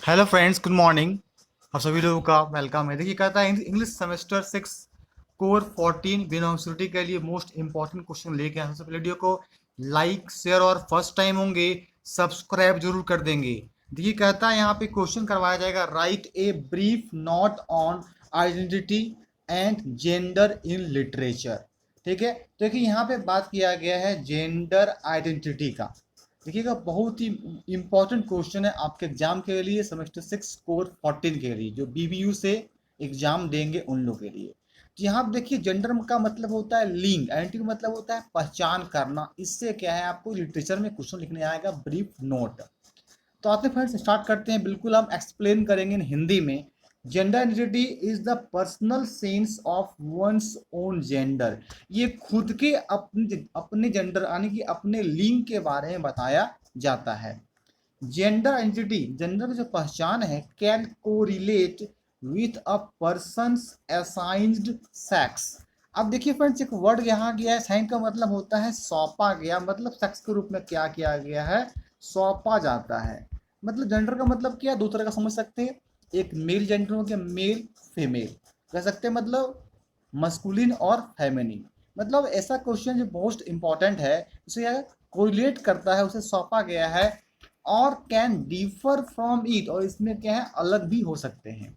Hello friends, good morning. आप सभी लोगों का वेलकम है। देखिए, कहता है इंग्लिश सेमेस्टर 6 कोर 14 यूनिवर्सिटी के लिए मोस्ट इंपॉर्टेंट क्वेश्चन लेके आए। सबसे पहले वीडियो को लाइक शेयर और फर्स्ट टाइम होंगे सब्सक्राइब जरूर कर देंगे। देखिए, कहता है यहाँ पे क्वेश्चन करवाया जाएगा, right a brief note on identity and gender in literature. ठीक है, तो देखिए यहाँ पे बात किया गया है जेंडर आइडेंटिटी का। देखिएगा, बहुत ही इंपॉर्टेंट क्वेश्चन है आपके एग्जाम के लिए, सेमेस्टर 6 कोर 14 के लिए, जो बीबीयू से एग्जाम देंगे उन लोगों के लिए। तो यहाँ आप देखिए, जेंडर का मतलब होता है लिंग, आइडेंटिटी का मतलब होता है पहचान करना। इससे क्या है, आपको लिटरेचर में क्वेश्चन लिखने आएगा ब्रीफ नोट। तो आते फ्रेंड्स स्टार्ट करते हैं। बिल्कुल हम एक्सप्लेन करेंगे इन हिंदी में। Gender identity is the personal sense of one's own gender. ये खुद के अपने अपने जेंडर यानी कि अपने लिंग के बारे में बताया जाता है। जेंडर आइडेंटिटी, जेंडर की जो पहचान है, can correlate with a persons assigned sex. अब देखिए फ्रेंड्स, एक वर्ड यहाँ गया है, साइन का मतलब होता है सौंपा गया, मतलब सेक्स के रूप में क्या किया गया है, सौंपा जाता है। मतलब जेंडर का मतलब क्या, दो तरह का समझ सकते हैं। एक मेल जेंडर हो गया, मेल फीमेल कह सकते हैं, मतलब मस्कुलिन और फेमिनिन। मतलब ऐसा क्वेश्चन जो मोस्ट इंपॉर्टेंट है, उसे कोरिलेट करता है, उसे सौंपा गया है, और कैन डिफर फ्रॉम इट, और इसमें क्या है, अलग भी हो सकते हैं।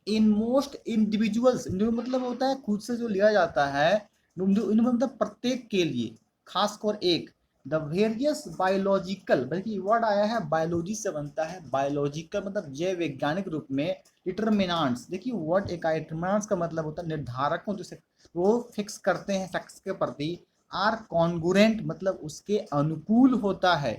इन मोस्ट इंडिविजुअल्स, मतलब होता है खुद से जो लिया जाता है, मतलब प्रत्येक के लिए, खासकर एक। द वेरियस बायोलॉजिकल, बल्कि वर्ड आया है बायोलॉजी से बनता है, बायोलॉजिकल मतलब जैव वैज्ञानिक रूप में। डिटर्मिनांट्स, देखिए वर्ड एक डिटर्मिनांट्स का मतलब होता है निर्धारकों, जो वो फिक्स करते हैं सेक्स के प्रति। आर कॉन्गुरेंट मतलब उसके अनुकूल होता है।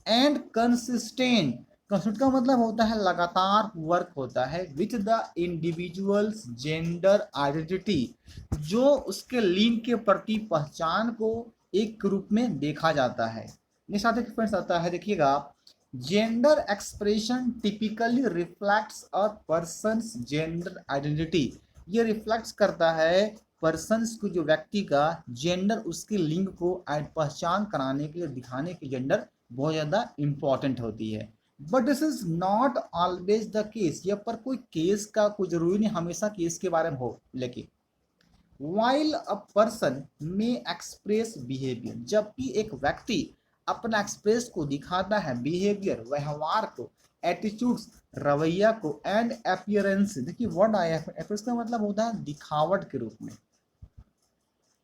एंड कंसिस्टेंट, कंसिस्टेंट का मतलब होता है लगातार वर्क होता है with the individuals gender identity, जो उसके लिंग के प्रति पहचान को एक रूप में देखा जाता है। नेक्स्ट आते फ्रेंड्स आता है, देखिएगा, जेंडर एक्सप्रेशन टिपिकली रिफ्लेक्ट्स अ पर्सन्स जेंडर आइडेंटिटी। ये रिफ्लेक्ट्स करता है पर्सन्स को, जो व्यक्ति का जेंडर, उसके लिंग को पहचान कराने के लिए, दिखाने के जेंडर बहुत ज़्यादा इंपॉर्टेंट होती है। But this is not always the case, ये पर कोई केस का कोई जरूरी नहीं हमेशा केस के बारे में हो। लेकिन वाइल अ पर्सन में एक्सप्रेस बिहेवियर, जबकि एक व्यक्ति अपना एक्सप्रेस को दिखाता है, बिहेवियर व्यवहार को, एटीट्यूड्स रवैया को, एंड अपीयरेंस, देखिए वर्ड आया है अपीयरेंस का मतलब होता है दिखावट के रूप में।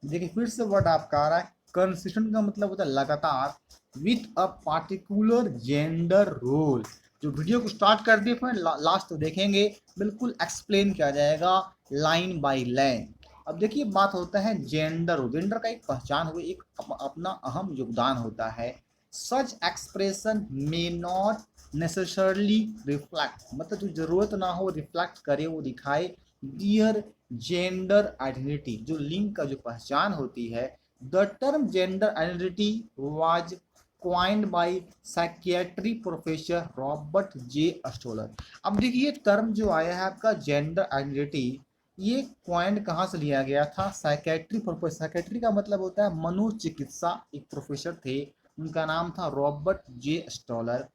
देखिए फिर से वर्ड आपका आ रहा है, कंसिस्टेंट का मतलब होता है लगातार, with a particular gender role. जो वीडियो को स्टार्ट कर दिए फिर लास्ट तो देखेंगे, बिल्कुल एक्सप्लेन किया जाएगा लाइन बाय लाइन। अब देखिए बात होता है जेंडर, जेंडर का एक पहचान हुई, एक अपना अहम योगदान होता है। Such expression may not necessarily reflect, मतलब जो जरूरत ना हो रिफ्लेक्ट करे, वो दिखाए डियर जेंडर आइडेंटिटी, जो लिंग का जो पहचान होती है। The term gender identity was coined by psychiatry professor Robert J Stoller. अब देखिए टर्म जो आया है आपका जेंडर आइडेंटिटी, ये क्वाइंड कहाँ से लिया गया था, साइकियाट्री प्रोफेसर। साइकियाट्री का मतलब होता है मनोचिकित्सा, एक प्रोफेसर थे, उनका नाम था रॉबर्ट जे स्टोलर।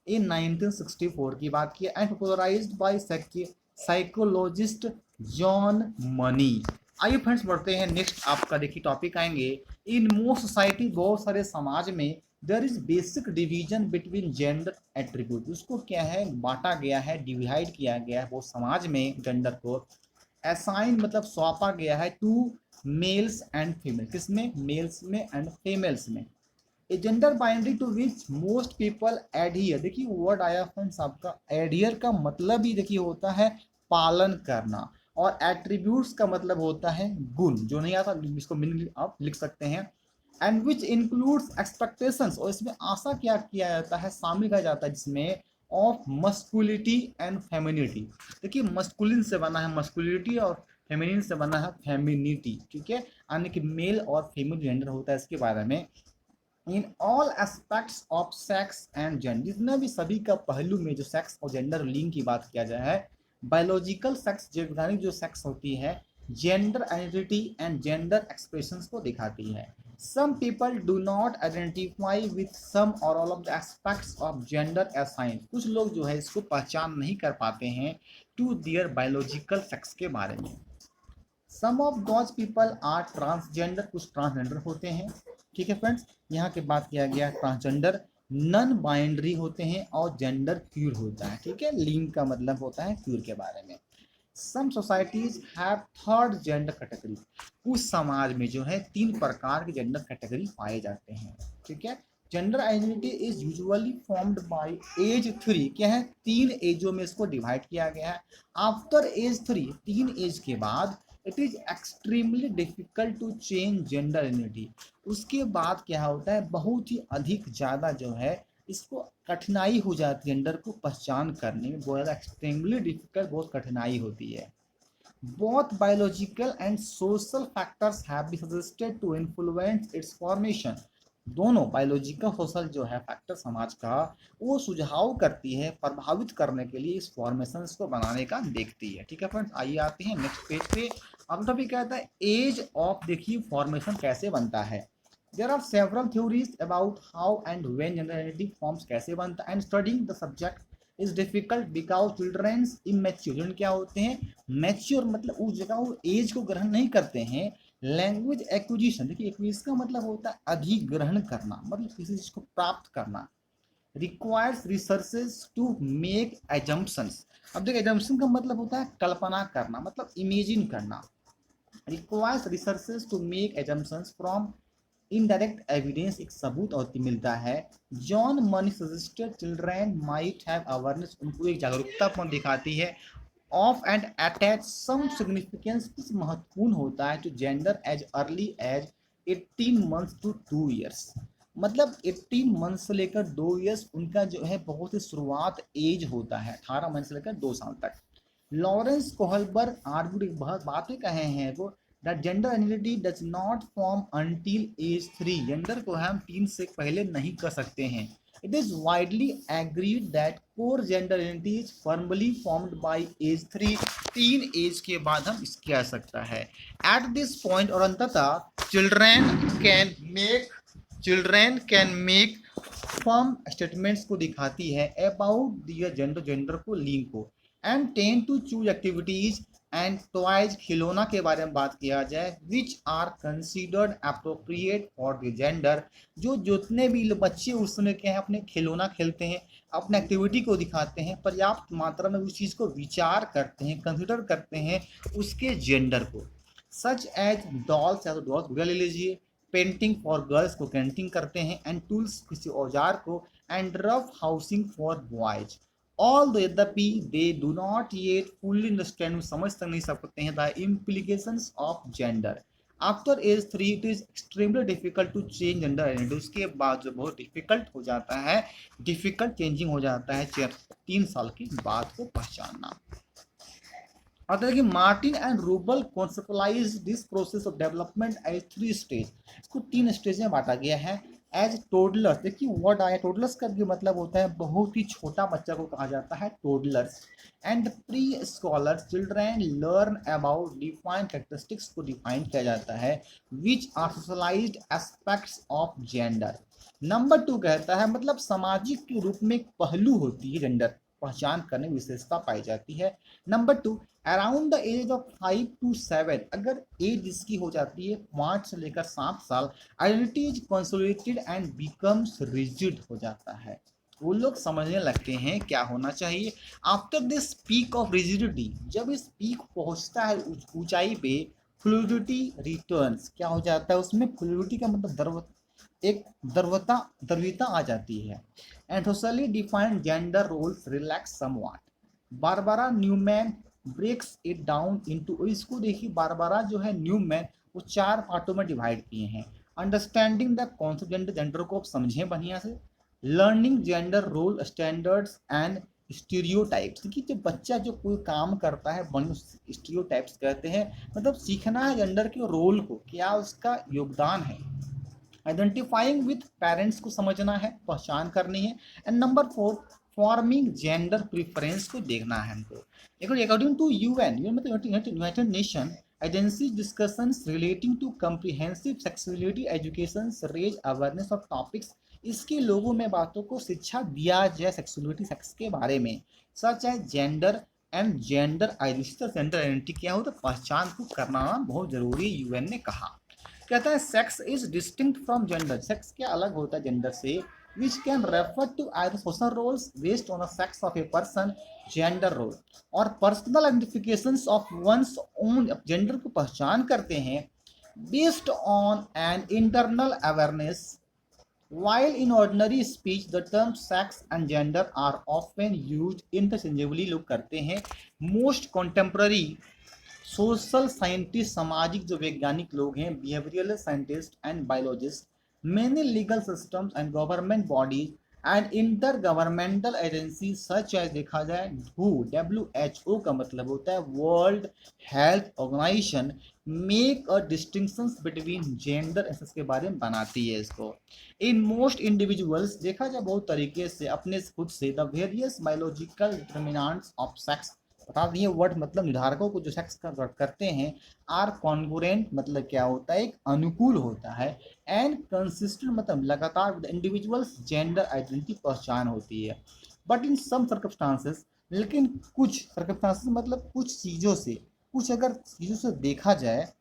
इन 1964 की बात की, and popularized by psychologist John Money. आइए फ्रेंड्स बढ़ते हैं नेक्स्ट, आपका देखिए टॉपिक आएंगे। इन मोस्ट सोसाइटी, बहुत सारे समाज में, there is basic division between gender attribute, उसको क्या है बांटा गया है, डिवाइड किया गया है वो समाज में जेंडर को। असाइन मतलब सौंपा गया है टू मेल्स एंड फीमेल, किसमें, मेल्स में एंड फीमेल्स में। A gender binary to which most people adhere, देखिए वर्ड आया फ्रेंड्स आपका, एडहियर का मतलब ही देखिए होता है पालन करना, और एट्रीब्यूट्स का मतलब होता है गुण, जो नहीं आता इसको मीनिंग आप लिख सकते हैं। एंड विच इंक्लूड्स एक्सपेक्टेशंस, और इसमें आशा क्या किया जाता है, शामिल किया जाता है जिसमें, ऑफ मस्कुलिटी एंड फेमिनिटी। देखिए मस्कुलिन से बना है मस्कुलिटी, और फेमिनिन से बना है फेमिनिटी। ठीक है, यानी कि मेल और फीमेल जेंडर होता है इसके बारे में। In all aspects of sex and gender, जितना भी सभी का पहलू में जो सेक्स और जेंडर लिंग की बात किया जाए है, बायोलॉजिकल सेक्स, जैविक जो सेक्स होती है, gender identity and gender expressions को दिखाती है। Some people do not identify with some or all of the aspects of gender assigned. कुछ लोग जो है इसको पहचान नहीं कर पाते हैं to their biological sex के बारे में. Some of those people are transgender. कुछ ट्रांसजेंडर होते हैं. ठीक है फ्रेंड्स, यहाँ के बात किया गया ट्रांसजेंडर नॉन बाइंड्री होते हैं और जेंडर क्यूर होता है. ठीक है, लिंग का मतलब होता है क्यूर के बारे में. Some societies have third gender category. उस समाज में जो है 3 प्रकार के जेंडर कैटेगरी पाए जाते हैं. ठीक है, gender identity is usually formed by age 3. क्या है, 3 एजों में इसको डिवाइड किया गया है. आफ्टर एज 3, 3 एज के बाद it is extremely difficult to change gender identity. उसके बाद क्या होता है, बहुत ही अधिक ज़्यादा जो है इसको कठिनाई हो जाती है जेंडर को पहचान करने में. बहुत ज़्यादा एक्सट्रीमली डिफिकल्ट, बहुत कठिनाई होती है. Both biological and social factors have been suggested to influence its formation. दोनों बायोलॉजिकल सोशल जो है फैक्टर समाज का वो सुझाव करती है प्रभावित करने के लिए इस फॉर्मेशन को बनाने का देखती है. ठीक है फ्रेंड्स, आइए आते हैं नेक्स्ट पेज पे. अब टॉपिक कहता है एज ऑफ. देखिए फॉर्मेशन कैसे बनता है. There are several theories about how and when gender identity forms कैसे बनता है. And studying the subject is difficult because children's immature. children क्या होते हैं, मैच्योर मतलब उस जगह वो एज को ग्रहण नहीं करते हैं. लैंग्वेज एक्विजिशन, देखिए एक्विजिशन का मतलब होता है अधिग्रहण करना, मतलब किसी चीज को प्राप्त करना. Requires researches to make assumptions. अब देखिए एजम्पशन का मतलब होता है कल्पना करना, मतलब इमेजिन करना. Requires researches to make assumptions from indirect evidence. एक सबूत और मिलता है. John Money suggested children might have awareness. उनको एक जागरूकतापन दिखाती है. Of and attach some significance. कुछ महत्वपूर्ण होता है to gender as early age 18 months to 2 years. मतलब 18 मंथ से लेकर 2 ईयर्स उनका जो है बहुत ही शुरुआत एज होता है. 18 मंथ से लेकर 2 साल तक. लॉरेंस कोहलबर्ग आर्ग्यूड, बहुत बातें कहे हैं वो, that gender identity does not form until age 3. Gender को हम 3 से पहले नहीं कर सकते हैं. It is widely agreed that core gender identity is firmly formed by age 3. 3 age के बाद हम इसके आ सकता है. At this point और अंततः children can make firm statements को दिखाती है about their जेंडर को, लिंग को, and tend to choose activities and toys, खिलौना के बारे में बात किया जाए, which are considered appropriate for the gender. जो जितने भी बच्चे उस समय के हैं अपने खिलौना खेलते हैं, अपने एक्टिविटी को दिखाते हैं, पर्याप्त मात्रा में उस चीज़ को विचार करते हैं, कंसिडर करते हैं उसके जेंडर को. सच एज डॉल्स, या तो डॉल्स वगैरह ले लीजिए. पेंटिंग फॉर गर्ल्स को पेंटिंग करते हैं. एंड टूल्स, किसी औजार को. And rough housing for boys. Although यद्यपि they do not yet fully understand, समझ तक नहीं सकते हैं the implications of gender. After age 3 it is extremely difficult to change gender identity. उसके बाद जो बहुत डिफिकल्ट हो जाता है, डिफिकल्ट चेंजिंग हो जाता है 3 साल की बात को पहचानना. और देखिए Martin and Ruble conceptualize this process of development as 3 stage. इसको 3 स्टेज में बांटा गया है. एज टोडलर्स, देखिए वर्ड आया टोडलर्स का भी मतलब होता है बहुत ही छोटा बच्चा को कहा जाता है toddlers. And preschoolers, children learn about defined characteristics को डिफाइन किया जाता है which are socialized aspects of gender. Number 2 कहता है मतलब सामाजिक के रूप में एक पहलू होती है जेंडर पहचान करने की विशेषता पाई जाती है. Number 2, around the age of 5 to 7, अगर एज इसकी हो जाती है 5 से लेकर 7 साल, identity is consolidated and becomes rigid हो जाता है. वो लोग समझने लगते हैं क्या होना चाहिए. After this peak of rigidity, जब इस पीक पहुंचता है ऊंचाई पे, फ्लूइडिटी रिटर्न्स. क्या हो जाता है उसमें, फ्लूइडिटी का मतलब एक द्रव्यता आ जाती है. And socially defined gender roles relax somewhat. Barbara Newman breaks it down into, इसको देखिए बारबारा जो है न्यूमैन वो 4 पार्टों में डिवाइड किए हैं. Understanding the concept gender, gender को आप समझें बढ़िया से. Learning gender role standards and stereotypes, देखिए जब बच्चा जो कोई काम करता है बन स्टीरियोटाइप्स कहते हैं, मतलब सीखना है जेंडर के रोल को, क्या उसका योगदान है. आइडेंटिफाइंग विथ पेरेंट्स को समझना है, पहचान करनी है. And number 4, forming gender preference को देखना है हमको. अकॉर्डिंग टू यूएन मतलब United Nation, agency discussions relating to comprehensive sexuality education raise awareness of topics, इसके लोगों में बातों को शिक्षा दिया जाए सेक्सुअलिटी सेक्स के बारे में, सच है gender and gender identity. Gender identity क्या हो तो पहचान को करना बहुत जरूरी है, यूएन ने कहा। कहता है sex is distinct from gender, sex क्या अलग होता है जेंडर से, which can refer to either social roles based on the sex of a person, gender role, और personal identifications of one's own gender को पहचान करते हैं based on an internal awareness. While in ordinary speech the terms sex and gender are often used interchangeably, लोग करते हैं, most contemporary social scientist, सामाजिक जो वैज्ञानिक लोग हैं, behavioural scientist and biologist, many legal systems and government bodies and inter governmental agency such as, देखा जाए WHO, WHO का मतलब होता है world health organisation, make a distinction between gender sex के बारे में बनाती है इसको। इन मोस्ट इंडिविजुअल्स, देखा जाए बहुत तरीके से अपने खुद से, the various biological determinants of sex, बता दिए वर्ड मतलब निर्धारकों को जो सेक्स का करते हैं, आर कॉन्ग्रुएंट मतलब क्या होता है, एक अनुकूल होता है, एंड कंसिस्टेंट मतलब लगातार विद इंडिविजुअल्स जेंडर आइडेंटिटी पहचान होती है। बट इन सम सर्कमस्टांसेस, लेकिन कुछ सर्कमस्टांसेस मतलब कुछ चीज़ों से, कुछ अगर चीज़ों से देखा जाए,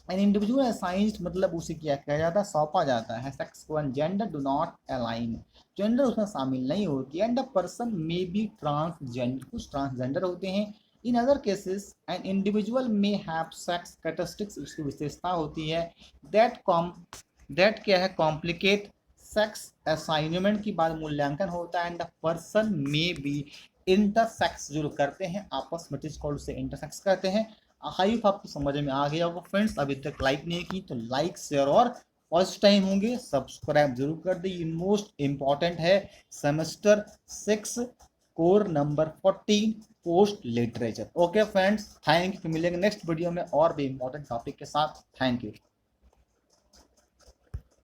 एन इंडिविजुअल असाइंड मतलब उसे क्या किया जाता है, सौंपा जाता है सेक्स को, and gender do not align, gender उसमें शामिल नहीं होती, and the person may be transgender, कुछ ट्रांसजेंडर होते हैं। In other cases an individual may have sex characteristics, उसकी विशेषता होती है, दैट क्या है, कॉम्प्लिकेट सेक्स असाइनमेंट की बाद मूल्यांकन होता है, and the person may be intersex, जो लोग करते हैं आपस में कॉल्ड से इंटरसेक्स करते हैं। आई होप आपको समझ में आ गया होगा फ्रेंड्स, अभी तक लाइक नहीं की तो लाइक शेयर, और फर्स्ट टाइम होंगे सब्सक्राइब जरूर कर दे, ये मोस्ट इंपॉर्टेंट है semester 6 core number 14 post literature. Okay friends, thank you, मिलेंगे नेक्स्ट वीडियो में और भी इंपॉर्टेंट टॉपिक के साथ। Thank you.